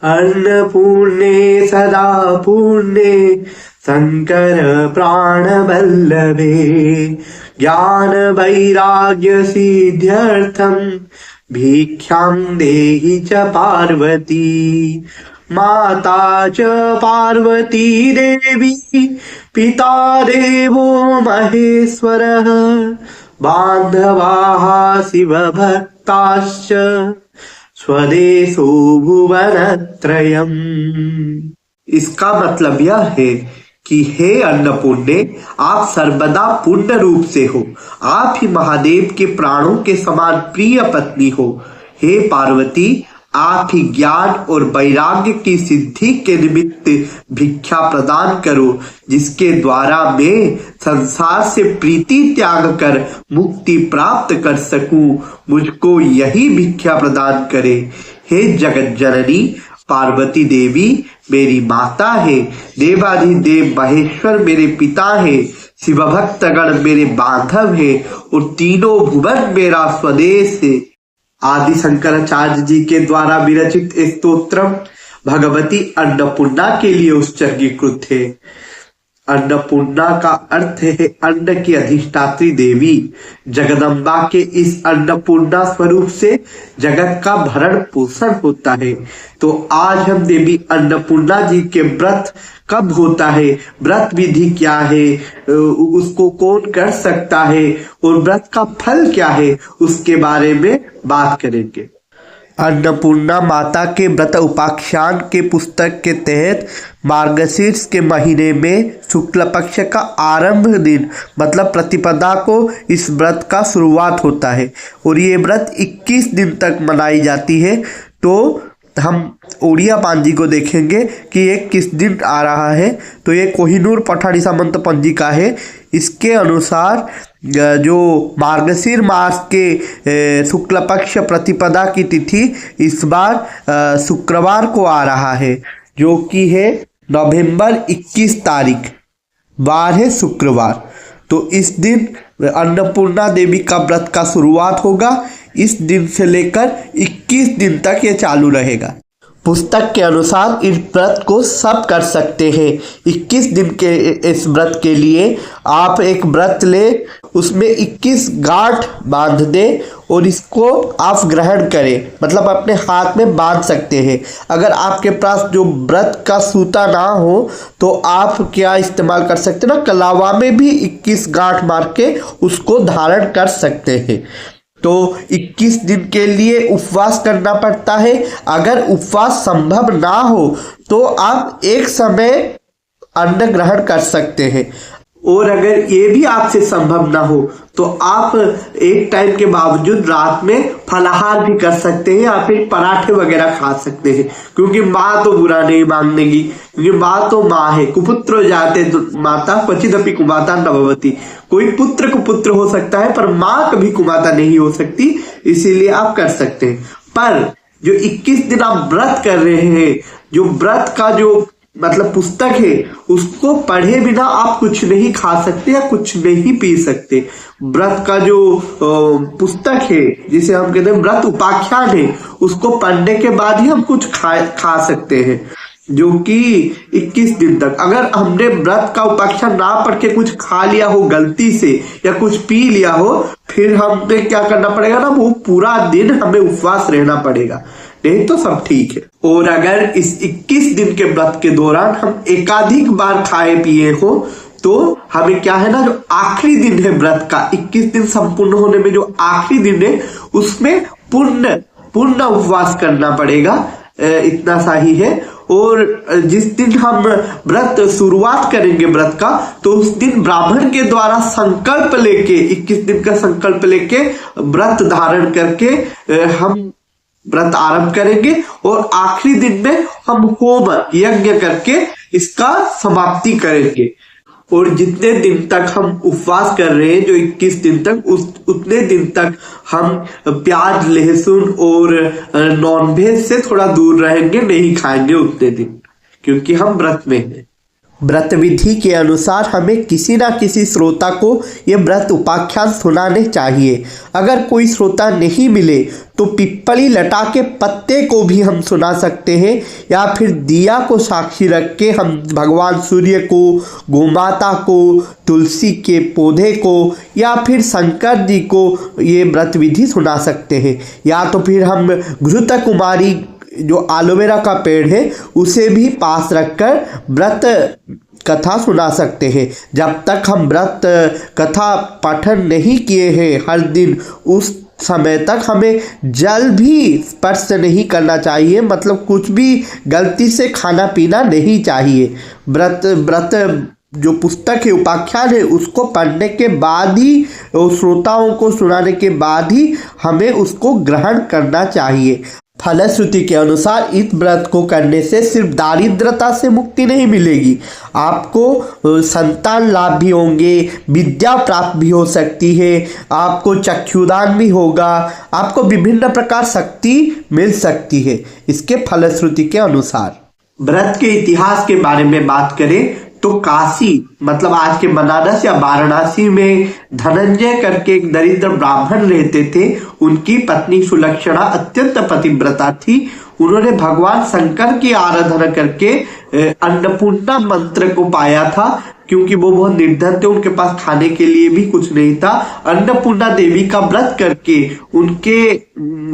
अन्नपूर्णे सदा पूर्णे शंकर प्राण वल्लभे ज्ञान वैराग्य सिद्ध्यर्थम भिक्षां देहि च पार्वती माता च पार्वती देवी पिता देवो महेश्वरः बान्धवाः शिवभक्ताश्च स्वदेशो भुवनत्रयम्। इसका मतलब यह है कि हे अन्नपूर्णे, आप सर्वदा पूर्ण रूप से हो। आप ही महादेव के प्राणों के समान प्रिय पत्नी हो। हे पार्वती, आप ही ज्ञान और वैराग्य की सिद्धि के निमित्त भिक्षा प्रदान करो, जिसके द्वारा मैं संसार से प्रीति त्याग कर मुक्ति प्राप्त कर सकूं। मुझको यही भिक्षा प्रदान करे। हे जगत जननी पार्वती देवी मेरी माता है, देवाधिदेव महेश्वर मेरे पिता है, शिवभक्तगण मेरे बांधव है और तीनों भुवन मेरा स्वदेश है। आदि शंकराचार्य जी के द्वारा विरचित स्तोत्र भगवती अन्नपूर्णा के लिए उत्सर्गीकृत है। अन्नपूर्णा का अर्थ है अन्न की अधिष्ठात्री देवी। जगदम्बा के इस अन्नपूर्णा स्वरूप से जगत का भरण पोषण होता है। तो आज हम देवी अन्नपूर्णा जी के व्रत कब होता है, व्रत विधि क्या है, उसको कौन कर सकता है और व्रत का फल क्या है, उसके बारे में बात करेंगे। अन्नपूर्णा माता के व्रत उपाख्यान के पुस्तक के तहत मार्गशीर्ष के महीने में शुक्ल पक्ष का आरंभ दिन मतलब प्रतिपदा को इस व्रत का शुरुआत होता है और ये व्रत 21 दिन तक मनाई जाती है। तो हम ओडिया पांजी को देखेंगे कि ये किस दिन आ रहा है। तो ये कोहिनूर पठारी सामंत पंजिका है। इसके अनुसार जो मार्गशीर मास के शुक्ल पक्ष प्रतिपदा की तिथि इस बार शुक्रवार को आ रहा है, जो कि है नवंबर 21 तारीख, वार है शुक्रवार। तो इस दिन अन्नपूर्णा देवी का व्रत का शुरुआत होगा। इस दिन से लेकर 21 दिन तक ये चालू रहेगा। पुस्तक के अनुसार इस व्रत को सब कर सकते हैं। 21 दिन के इस व्रत के लिए आप एक व्रत ले, उसमें 21 गांठ बांध दे और इसको आप ग्रहण करें, मतलब अपने हाथ में बांध सकते हैं। अगर आपके पास जो व्रत का सूता ना हो तो आप क्या इस्तेमाल कर सकते हैं ना, कलावा में भी 21 गांठ मार के उसको धारण कर सकते हैं। तो 21 दिन के लिए उपवास करना पड़ता है। अगर उपवास संभव ना हो तो आप एक समय अन्न ग्रहण कर सकते हैं, और अगर ये भी आपसे संभव ना हो तो आप एक टाइम के बावजूद रात में फलाहार भी कर सकते हैं या फिर पराठे वगैरह खा सकते हैं, क्योंकि माँ तो बुरा नहीं मानेगी, क्योंकि माँ तो माँ है। कुपुत्रो जाते माता क्वचिदपि कुमाता न भवति। कोई पुत्र कुपुत्र हो सकता है पर माँ कभी कुमाता नहीं हो सकती, इसीलिए आप कर सकते हैं। पर जो 21 दिन आप व्रत कर रहे हैं, जो व्रत का जो मतलब पुस्तक है, उसको पढ़े बिना आप कुछ नहीं खा सकते या कुछ नहीं पी सकते। व्रत का जो पुस्तक है, जिसे हम कहते हैं व्रत उपाख्यान है, उसको पढ़ने के बाद ही हम कुछ खा सकते हैं, जो कि 21 दिन तक। अगर हमने व्रत का उपाख्यान ना पढ़ के कुछ खा लिया हो गलती से या कुछ पी लिया हो, फिर हमें क्या करना पड़ेगा ना, वो पूरा दिन हमें उपवास रहना पड़ेगा, नहीं तो सब ठीक है। और अगर इस 21 दिन के व्रत के दौरान हम एकाधिक बार खाए पिए हो तो हमें क्या है ना, जो आखिरी दिन है व्रत का, 21 दिन संपूर्ण होने में जो आखिरी दिन है, उसमें पूर्ण उपवास करना पड़ेगा। इतना सा ही है। और जिस दिन हम व्रत शुरुआत करेंगे व्रत का, तो उस दिन ब्राह्मण के द्वारा संकल्प लेके 21 दिन का संकल्प लेके व्रत धारण करके हम व्रत आरंभ करेंगे और आखिरी दिन में हम होम यज्ञ करके इसका समाप्ति करेंगे। और जितने दिन तक हम उपवास कर रहे हैं, जो 21 दिन तक, उतने दिन तक हम प्याज लहसुन और नॉनवेज से थोड़ा दूर रहेंगे, नहीं खाएंगे उतने दिन, क्योंकि हम व्रत में हैं। व्रत विधि के अनुसार हमें किसी न किसी श्रोता को ये व्रत उपाख्यान सुनाने चाहिए। अगर कोई श्रोता नहीं मिले तो पिप्पली लटा के पत्ते को भी हम सुना सकते हैं, या फिर दिया को साक्षी रख के हम भगवान सूर्य को, गोमाता को, तुलसी के पौधे को या फिर शंकर जी को ये व्रत विधि सुना सकते हैं। या तो फिर हम घृत कुमारी जो एलोवेरा का पेड़ है उसे भी पास रखकर व्रत कथा सुना सकते हैं। जब तक हम व्रत कथा पठन नहीं किए हैं हर दिन, उस समय तक हमें जल भी स्पर्श नहीं करना चाहिए, मतलब कुछ भी गलती से खाना पीना नहीं चाहिए। व्रत जो पुस्तक है, उपाख्यान है, उसको पढ़ने के बाद ही, श्रोताओं को सुनाने के बाद ही हमें उसको ग्रहण करना चाहिए। फलश्रुति के अनुसार इस व्रत को करने से सिर्फ दारिद्रता से मुक्ति नहीं मिलेगी, आपको संतान लाभ भी होंगे, विद्या प्राप्त भी हो सकती है, आपको चक्षुदान भी होगा, आपको विभिन्न प्रकार शक्ति मिल सकती है इसके फलश्रुति के अनुसार। व्रत के इतिहास के बारे में बात करें तो काशी मतलब आज के बनारस या वाराणसी में धनंजय करके एक दरिद्र ब्राह्मण रहते थे। उनकी पत्नी सुलक्षणा अत्यंत पतिव्रता थी। उन्होंने भगवान शंकर की आराधना करके अन्नपूर्णा मंत्र को पाया था, क्योंकि वो बहुत निर्धन थे, उनके पास खाने के लिए भी कुछ नहीं था। अन्नपूर्णा देवी का व्रत करके उनके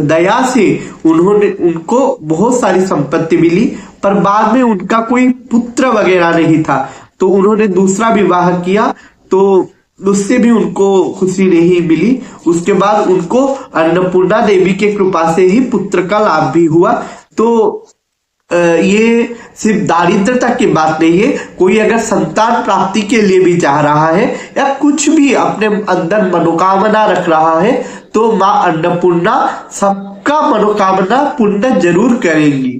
दया से उनको बहुत सारी संपत्ति मिली, पर बाद में उनका कोई पुत्र वगैरह नहीं था, तो उन्होंने दूसरा विवाह किया, तो उससे भी उनको खुशी नहीं मिली। उसके बाद उनको अन्नपूर्णा देवी के कृपा से ही पुत्र का लाभ भी हुआ। तो ये सिर्फ दारिद्रता की बात नहीं है, कोई अगर संतान प्राप्ति के लिए भी चाह रहा है या कुछ भी अपने अंदर मनोकामना रख रहा है तो माँ अन्नपूर्णा सबका मनोकामना पूर्ण जरूर करेंगी।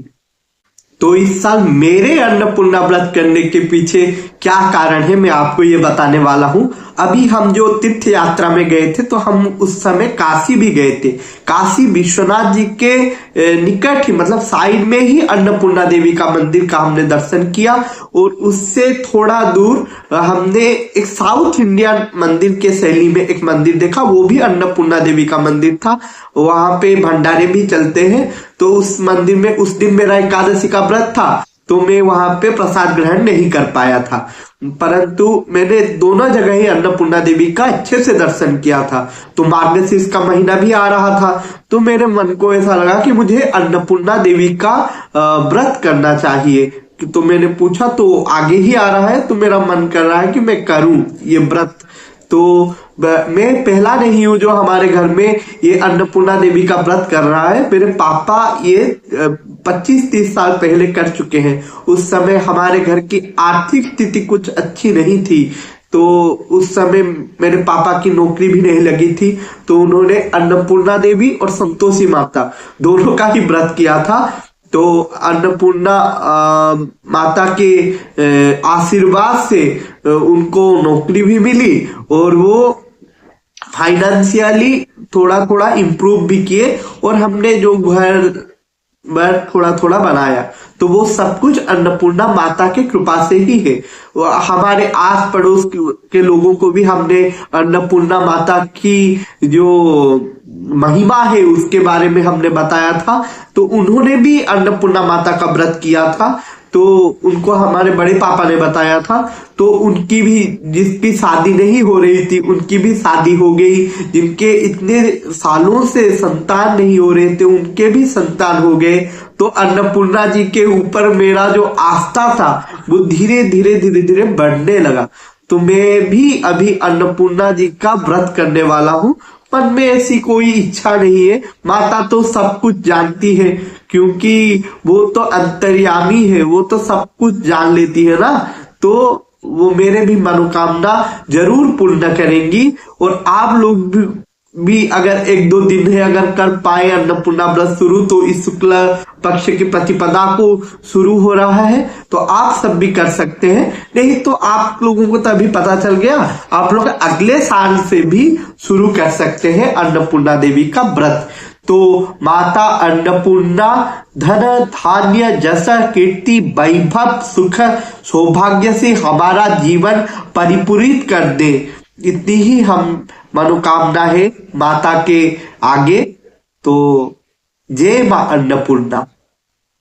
तो इस साल मेरे अन्नपूर्णा व्रत करने के पीछे क्या कारण है मैं आपको ये बताने वाला हूं। अभी हम जो तीर्थ यात्रा में गए थे तो हम उस समय काशी भी गए थे। काशी विश्वनाथ जी के निकट ही मतलब साइड में ही अन्नपूर्णा देवी का मंदिर का हमने दर्शन किया, और उससे थोड़ा दूर हमने एक साउथ इंडियन मंदिर के शैली में एक मंदिर देखा, वो भी अन्नपूर्णा देवी का मंदिर था। वहां पे भंडारे भी चलते हैं, तो उस मंदिर में उस दिन मेरा एकादशी का व्रत था, तो मैं वहां पे प्रसाद ग्रहण नहीं कर पाया था, परंतु मैंने दोनों जगह ही अन्नपूर्णा देवी का अच्छे से दर्शन किया था। तो मार्गशीर्ष का महीना भी आ रहा था, तो मेरे मन को ऐसा लगा कि मुझे अन्नपूर्णा देवी का व्रत करना चाहिए। तो मैंने पूछा तो आगे ही आ रहा है, तो मेरा मन कर रहा है कि मैं करूं ये व्रत। तो मैं पहला नहीं हूं जो हमारे घर में ये अन्नपूर्णा देवी का व्रत कर रहा है। मेरे पापा ये 25-30 साल पहले कर चुके हैं। उस समय हमारे घर की आर्थिक स्थिति कुछ अच्छी नहीं थी, तो उस समय मेरे पापा की नौकरी भी नहीं लगी थी, तो उन्होंने अन्नपूर्णा देवी और संतोषी माता दोनों का ही व्रत किया था। तो अन्नपूर्णा माता के आशीर्वाद से उनको नौकरी भी मिली और वो फाइनेंशियली थोड़ा थोड़ा इम्प्रूव भी किए, और हमने जो घर थोड़ा थोड़ा बनाया, तो वो सब कुछ अन्नपूर्णा माता के कृपा से ही है। हमारे आस पड़ोस के लोगों को भी हमने अन्नपूर्णा माता की जो महिमा है उसके बारे में हमने बताया था, तो उन्होंने भी अन्नपूर्णा माता का व्रत किया था। तो उनको हमारे बड़े पापा ने बताया था, तो उनकी भी, जिसकी शादी नहीं हो रही थी उनकी भी शादी हो गई, जिनके इतने सालों से संतान नहीं हो रहे थे उनके भी संतान हो गए। तो अन्नपूर्णा जी के ऊपर मेरा जो आस्था था वो धीरे धीरे बढ़ने लगा। तो मैं भी अभी अन्नपूर्णा जी का व्रत करने वाला हूँ। मन में ऐसी कोई इच्छा नहीं है, माता तो सब कुछ जानती है, क्योंकि वो तो अंतर्यामी है, वो तो सब कुछ जान लेती है ना, तो वो मेरे भी मनोकामना जरूर पूर्ण करेंगी। और आप लोग भी अगर 1-2 दिन है अगर कर पाए अन्नपूर्णा व्रत शुरू, तो इस शुक्ल पक्ष की प्रतिपदा को शुरू हो रहा है, तो आप सब भी कर सकते हैं। नहीं तो आप लोगों को तभी पता चल गया, आप लोग अगले साल से भी शुरू कर सकते हैं अन्नपूर्णा देवी का व्रत। तो माता अन्नपूर्णा धन धान्य जस कीर्ति वैभव सुख सौभाग्य से हमारा जीवन परिपूरित कर दे, इतनी ही हम मनोकामना है माता के आगे। तो जय मां अन्नपूर्णा।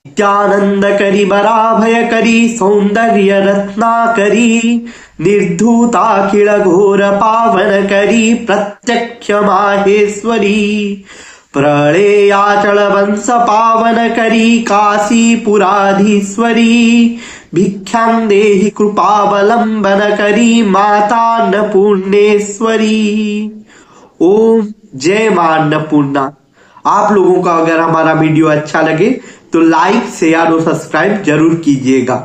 नित्यानंद करी बराभय करी सौंदर्य रत्नाकरी निर्धूताखिल घोर पावन करी प्रत्यक्ष माहेश्वरी प्रलयाचल वंश पावन करी काशीपुराधीश्वरी भिक्षां देहि कृपावलंबन करी माता अन्नपूर्णेश्वरी। ओम जय मां अन्नपूर्णा। आप लोगों का अगर हमारा वीडियो अच्छा लगे तो लाइक शेयर और सब्सक्राइब जरूर कीजिएगा।